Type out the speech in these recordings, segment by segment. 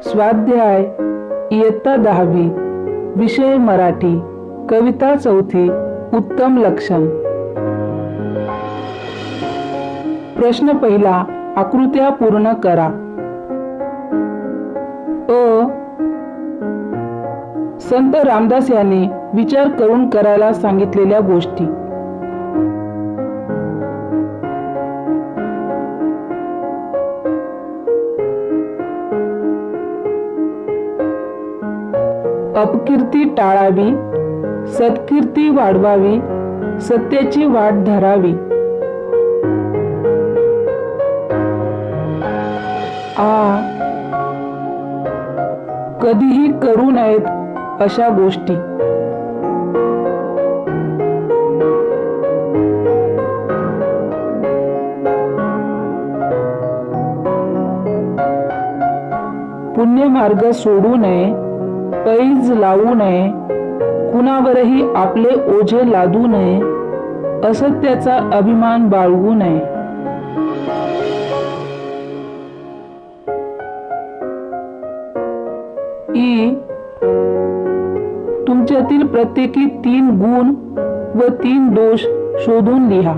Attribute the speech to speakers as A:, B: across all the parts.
A: स्वाध्याय इयत्ता 10वी, विषय मराठी, कविता 4थी, उत्तम लक्षण. प्रश्न पहिला, आकृत्या पूर्ण करा. संत रामदास यांनी विचार करून करायला सांगितलेल्या गोष्टी. अपकीर्ती टाळावी, सत्कीर्ती वाढवावी, सत्याची वाट धरावी. कधीही करू नयेत अशा गोष्टी. पुण्यमार्ग सोडू नये, पैज लावू नये, कुणावरही आपले ओझे लादू नये, असत्याचा अभिमान बाळगू नये. तुमच्यातील प्रत्येकी 3 गुण व 3 दोष शोधून लिहा.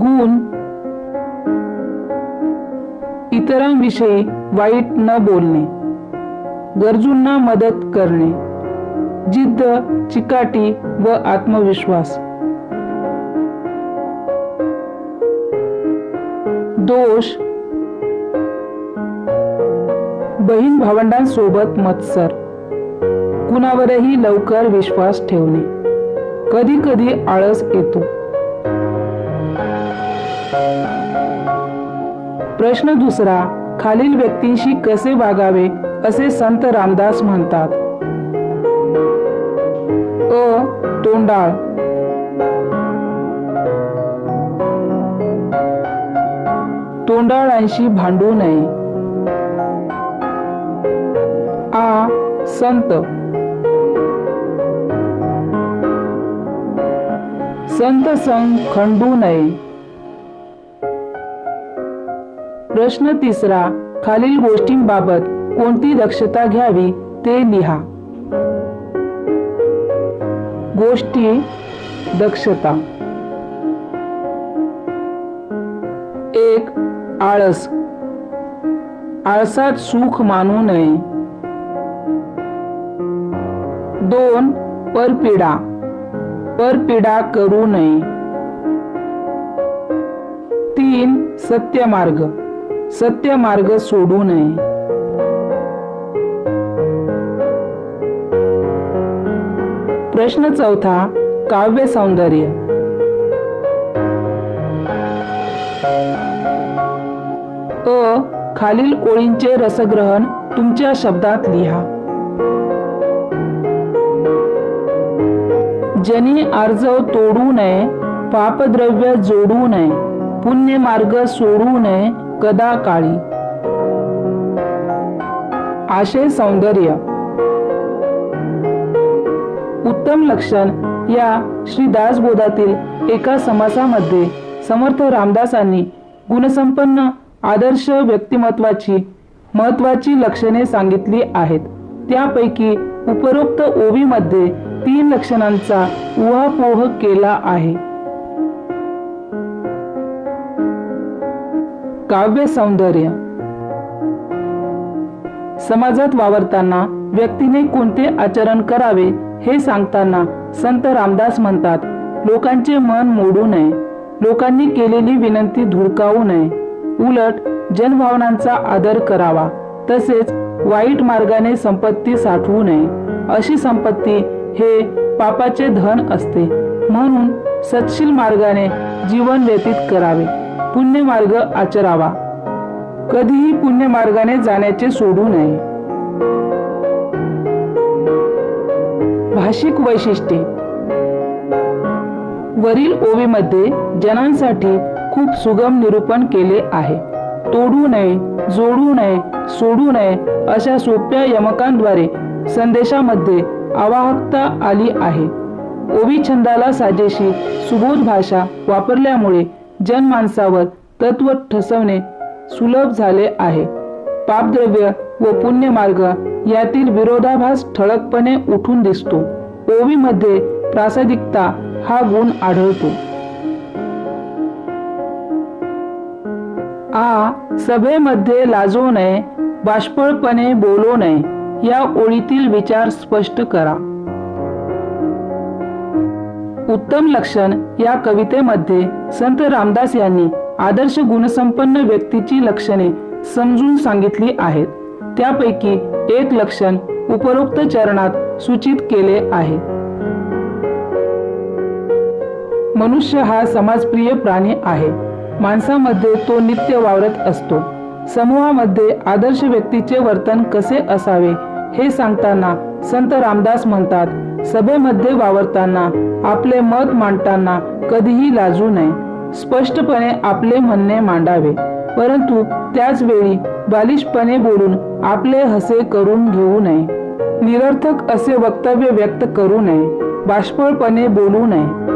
A: गुण: इतरांविषयी वाईट न बोलणे, गरजूंना मदत करणे, जिद्द, चिकाटी व आत्मविश्वास. दोष: बहीण भावंडांसोबत मत्सर, कुणावरही लवकर विश्वास ठेवणे, कधी कधी आळस येतो. प्रश्न दुसरा, खालील व्यक्तींशी कसे वागावे असे संत रामदास म्हणतात. तोंडाळ, तोंडाळांशी भांडू नये. संत, संत संग खंडू नये. प्रश्न तिसरा, खालील गोष्टींबाबत कोणती दक्षता घ्यावी ते लिहा. गोष्टी, दक्षता. 1. आळस, आळसात सुख मानू नये. 2. परपीडा, परपीडा करू नये. 3. सत्यमार्ग, सत्यमार्ग सोडू नये. प्रश्न चौथा, काव्य सौंदर्य. खालील ओळींचे रसग्रहण तुमच्या शब्दात लिहा. जनी आर्जव तोडू नये, पापद्रव्य जोडू नये, पुण्यमार्ग सोडू नये कदा काळी. आशय सौंदर्य. उत्तम लक्षण या श्री दासबोधातील एका समासामध्ये समर्थ रामदासांनी गुणसंपन्न आदर्श व्यक्तिमत्वाची महत्वाची लक्षणे सांगितली आहेत. त्यापैकी उपरोक्त ओवीमध्ये 3 लक्षणांचा उहापोह केला आहे. काव्य सौंदर्य. समाजात वावरताना व्यक्तीने कोणते आचरण करावे हे सांगताना संत रामदास म्हणतात, लोकांचे मन मोडू नये, लोकांनी केलेली विनंती धुडकावू नये, उलट जनभावनांचा आदर करावा, तसेच वाईट मार्गाने संपत्ती साठवू नये. अशी संपत्ती हे पापाचे धन असते, म्हणून सत्शील मार्गाने जीवन व्यतीत करावे, पुण्यमार्ग आचरावा, कधीही पुण्यमार्गाने जाण्याचे सोडू नये. भाषिक वैशिष्ट्ये. वरील ओवीमध्ये जनांसाठी खूप सुगम निरूपण केले आहे. तोडू नये, जोडू नये, सोडू नये अशा सोप्या यमकांद्वारे संदेशामध्ये आवाहकता आली आहे. ओवी छंदाला साजेशी सुबोध भाषा वापरल्यामुळे जनमानसावर तत्व ठसवणे सुलभ झाले आहे. पापद्रव्य व पुण्यमार्ग यातील विरोधाभास ठळकपणे उठून दिसतो. ओवीमध्ये प्रासादिकता हा गुण आढळतो. सभेमध्ये लाजो नये, बाष्पळपणे बोलू नये या ओळीतील विचार स्पष्ट करा. उत्तम लक्षण या कवितेमध्ये संत रामदास यांनी आदर्श गुणसंपन्न व्यक्तीची लक्षणे समजून सांगितली आहेत. त्यापैकी एक लक्षण उपरोक्त चरणात सूचित केले आहे. मनुष्य हा समाजप्रिय प्राणी आहे. माणसामध्ये तो नित्य वावरत असतो. समूहामध्ये आदर्श व्यक्तीचे वर्तन कसे असावे हे सांगताना संत रामदास म्हणतात, सभेमध्ये वावरताना आपले मत मांडताना कधीही लाजू नये. स्पष्टपणे आपले म्हणणे मांडावे, परंतु त्याच वेळी बालिशपणे बोलून आपले हसे करून घेऊ नये. निरर्थक असे वक्तव्य व्यक्त करू नये. बाष्पळपणे बोलू नये.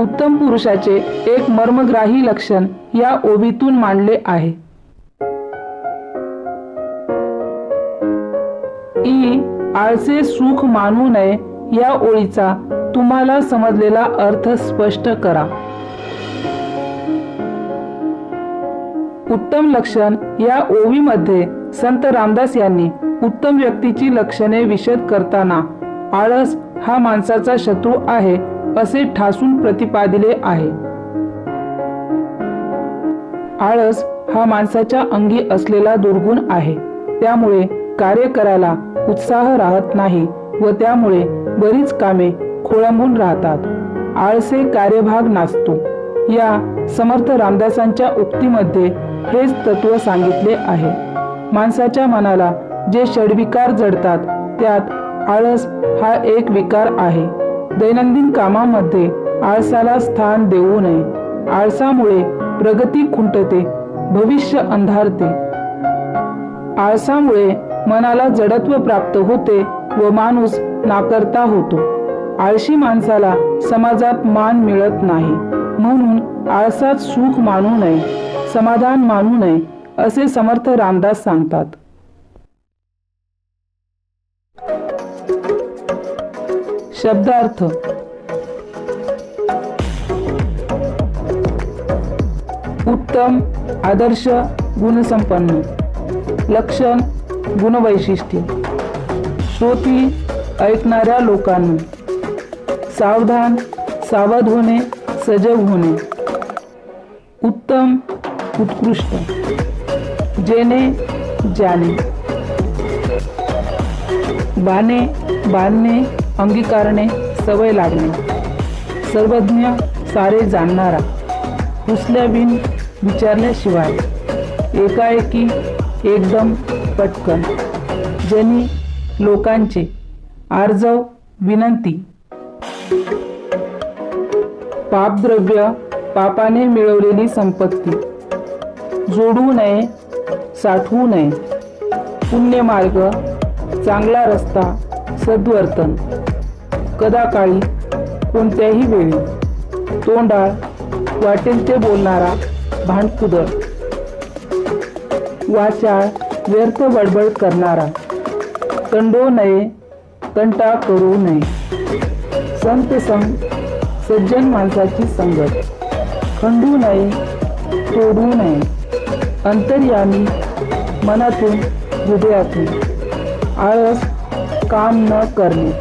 A: उत्तम पुरुषाचे एक मर्मग्राही लक्षण या ओवीतून मांडले आहे. आळसे सुख मानू नये या ओळीचा तुम्हाला समजलेला अर्थ स्पष्ट करा. उत्तम लक्षण या ओवीमध्ये संत रामदास यांनी उत्तम व्यक्तीची लक्षणे विशद करताना आळस हा माणसाचा शत्रू आहे असे ठासून प्रतिपादिले आहे. आळस हा माणसाच्या अंगी असलेला दुर्गुण आहे. त्यामुळे कार्य करायला उत्साह राहत नाही व त्यामुळे बरीच कामे खोळंबून राहतात. आळसे कार्यभाग नाचतो. या समर्थ रामदासांच्या उक्तीमध्ये हेच तत्व सांगितले आहे. माणसाच्या मनाला जे षड्विकार जडतात त्यात आळस हा एक विकार आहे. दैनंदिन कामामध्ये आळसाला स्थान देऊ नये. आळसामुळे प्रगती खुंटते, भविष्य अंधारते. आळसामुळे मनाला जडत्व प्राप्त होते व माणूस नाकर्ता होतो. आळशी माणसाला समाजात मान मिळत नाही. म्हणून आळसात सुख मानू नये, समाधान मानू नये असे समर्थ रामदास सांगतात. शब्दार्थ. उत्तम, आदर्श, गुणसंपन्न. लक्षण, गुणवैशिष्ट्य. श्रोती, ऐकणाऱ्या लोकांना. सावधान, सावध होणे, सजग होणे. उत्तम, उत्कृष्ट. जेणे, ज्याने. बाणे, बांधणे, अंगीकारणे, सवय लागणे. सर्वज्ञ, सारे जाणणारा. पुसल्याबिन, विचारल्याशिवाय. एकाएकी, एकदम, पटकन. जनी, लोकांचे. आर्जव, विनंती. पापद्रव्य, पापाने मिळवलेली संपत्ती. जोडू नये, साठवू नये. पुण्यमार्ग, चांगला रस्ता, सद्वर्तन. कदाकाळी, कोणत्याही वेळी. तोंडाळ, वाटेल ते बोलणारा, भांडकुदळ. वाचाळ, व्यर्थ बडबड करणारा. कंडो नये, कंटाळ करू नये. संत संग, सज्जन माणसाची संगत. खंडू नये, तोडू नये. अंतर्यामी, मनातून, हृदयातून. आळस, काम न करणे.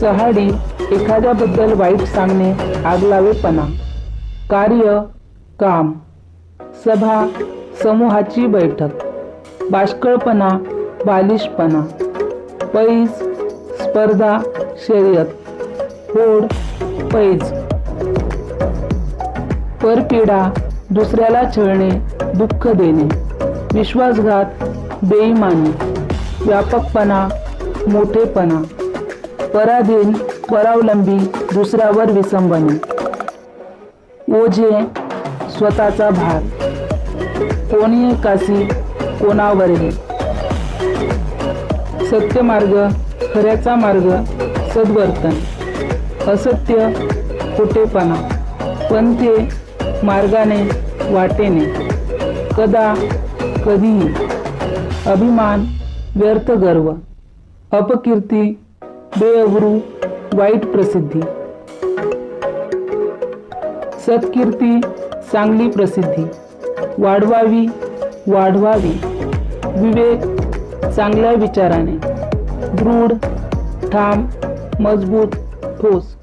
A: चहाडी, एखाद्याबद्दल वाईट सांगणे, आगलावेपणा. कार्य, काम. सभा, समूहाची बैठक. बाष्कळपणा, बालिशपणा. पैज, स्पर्धा, शर्यत. होड, पैज. परपीडा, दुसऱ्याला छळणे, दुःख देणे. विश्वासघात, बेईमानी. व्यापकपणा, मोठेपणा. पराधीन, परावलंबी, दुसऱ्यावर विसंबणे. ओझे, स्वतःचा भार. कोणी कासी, कोणावरही. सत्यमार्ग, खऱ्याचा मार्ग, सद्वर्तन. असत्य, खोटेपणा. पंथे, मार्गाने वाटेने, कदा कधीही, अभिमान व्यर्थ गर्व, अपकीर्ती बेअब्रू वाईट प्रसिद्धी, सत्कीर्ती चांगली प्रसिद्धी, वाढवावी वाढवावी, विवेक चांगल्या विचाराने, दृढ ठाम मजबूत ठोस.